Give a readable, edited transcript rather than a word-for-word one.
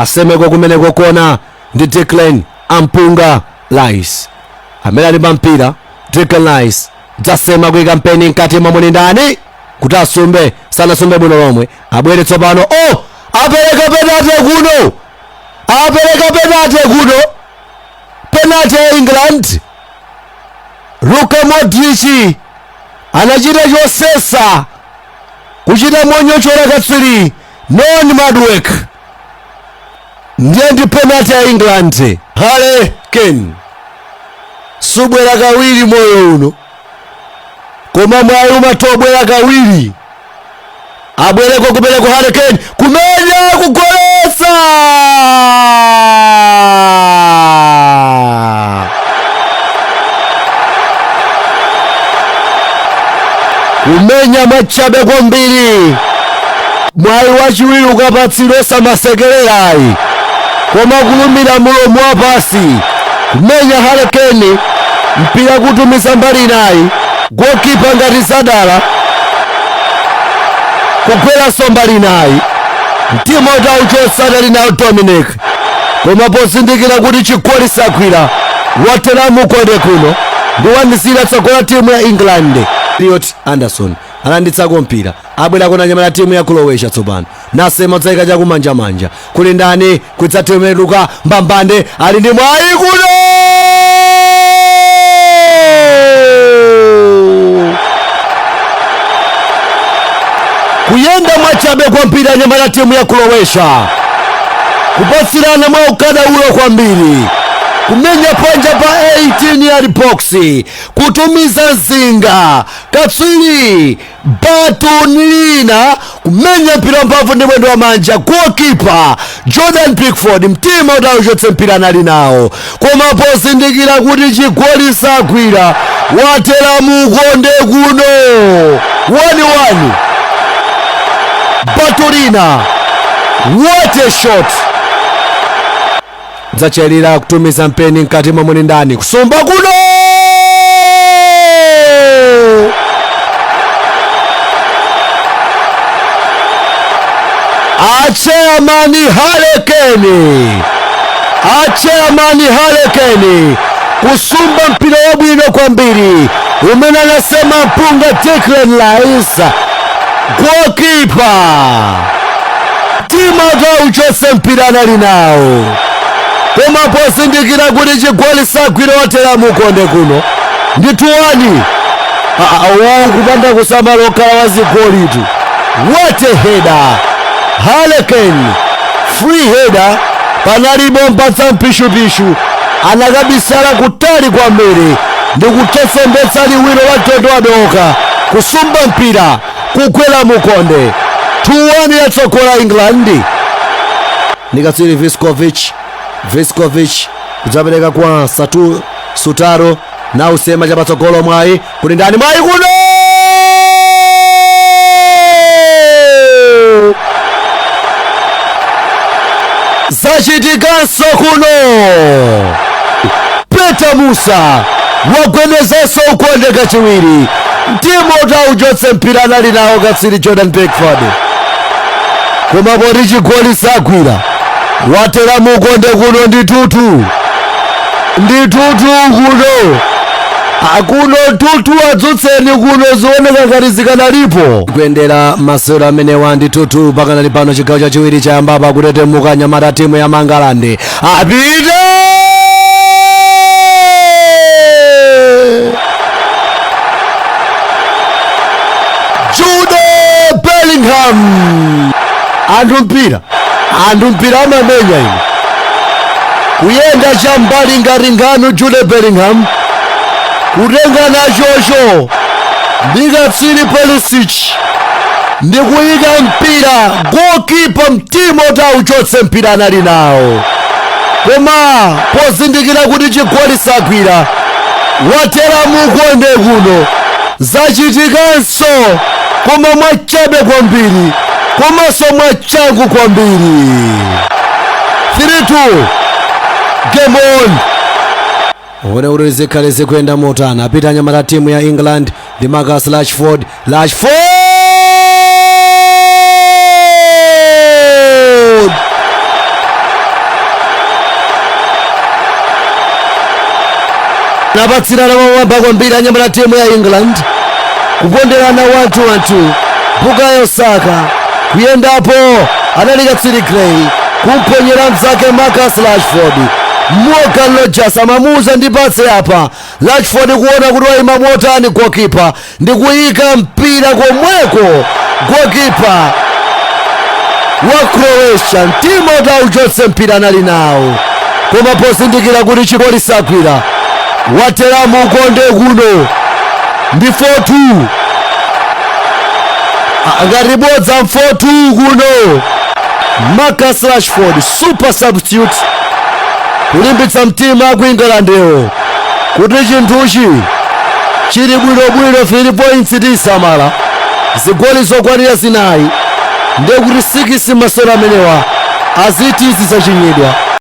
asemeko kumeneko kona ndi Declan Ampunga Rice amene ali mpira. Declan Rice dzasema ku kampeni nkati mwa ndani kuti asumbe sanasumbe bwino lomwe abwere tsopano. Apereka penalty kuno penalty ya England. Luka Modric anachita chosesa kuchita monyochola katswiri non Madueke ndiye ndi penalty ya England. Harry Kane subwera kawiri moyo uno koma mwayi umatobwera kawiri abwereko kubereko Harry Kane kumenya kugoletsa kumenya machabe kwambiri mwayi wachiwiri ukapatsidwa samasekererayi koma kulumira mulomo wapasi kumenya Harry Kane mpira kutumiza mbali nayi goalkeeper ngati Sadala kukwera sombali nayi mtima utauchotsa linawo Dominic koma posindikira kuti chigoli sakwira wateramu konde kuno ndi wanisira tsogola timu ya England. Elliot Anderson alanditsako mpira abwera kona nyamala timu ya Croatia tsopano nasema dzaika chakumanjamanja kuli ndani kwitsa timu ya Luka Mbambande ali ndi mwayi kuno kuyenda mwachabe kwa mpira nyamala timu ya Croatia kupatsirana mwa ukada ulo kwambiri kumenya panja pa 18 yard box kutumiza zinga katswiri Batunina kumenya mpira mpavu ndi mwendo wa manja goalkeeper Jordan Pickford mtima utauchotsa mpira anali nawo koma posindikira kuti chigoli sakwira watera mukonde kuno 1-1 Batunina what a shot dzachelera kutumiza mpeni nkati mwa ndani kusumba kuno Chairman Harry Kane kusumba mpira wabwino kwambiri umene anasema Ampunga Declan Rice goalkeeper timu utauchotsa mpira anali nawo koma posindikira kuti chigoli sakwira watera mukonde kuno ndi 2-1 kupanda kusamala okhala wazigoli tu. What a header Harry Kane free header panali bomba za mpishupishu anakabisala kutali kwa mbele ndi kutsembetsa liwiro wa Toto Adoka kusumba mpira kukwera mukonde 2-1 yatsogola England. Nikatsiri Viskovic kudzapereka kwa Sutaro na usema chapatsogolo mwayi kuli ndani mwayi kuno zachitikanso kuno Peter Musa wagwedezanso ukonde kachiwiri mtima utauchotsa mpira anali nawo katsiri Jordan Pickford koma poti chigoli sakwira watera mukonde kuno ndi tutu kuno akuno tutu adzutseni kuno zioneka ngati zikanalipo kuyendera masewero amenewa ndi tutu pakanali pano chigawo chachiwiri chayambapa kutetemuka nyamata timu ya Mangalande apita Jude Bellingham anthu mpira amamenya ino kuyenda chambali ngati ngano Jude Bellingham kutenga nachocho ndikatsiri Pulisic ndikuyika mpira goalkeeper mtima utauchotse mpira anali nawo koma pozindikira kuti chigoli sakwira watera mukonde kuno zachitikanso koma mwachabe kwambiri komanso mwachangu kwambiri 3-2 game on. One urizikale zikwenda motana apita nyamata timu ya England ndi Marcus Rashford anapatsirana mwamba kwambiri anyamata timu ya England kuponderana 1-2 Bukayo Saka kuyendapo analika Tsiri Gray kumponyera mzake Marcus Rashford. Morgan Rogers amamuza ndipatse apa Rashford kuona kuti waima motani goalkeeper ndi kuyika mpira komweko goalkeeper wa Croatia Timothy auchotse mpira anali nawo koma posindikira kuti chigoli sagwira wateramu ukonde kuno ndi 4-2 angaribodza 4-2 kuno. Marcus Rashford super substitute kulimbitsa mtima ku Englandewo kuti chinthuchi chili bwinobwino 3 points tisamala zigoli zokwanira zinayi ndekuti 6 masewera amenewa azitizi zachinyedwa.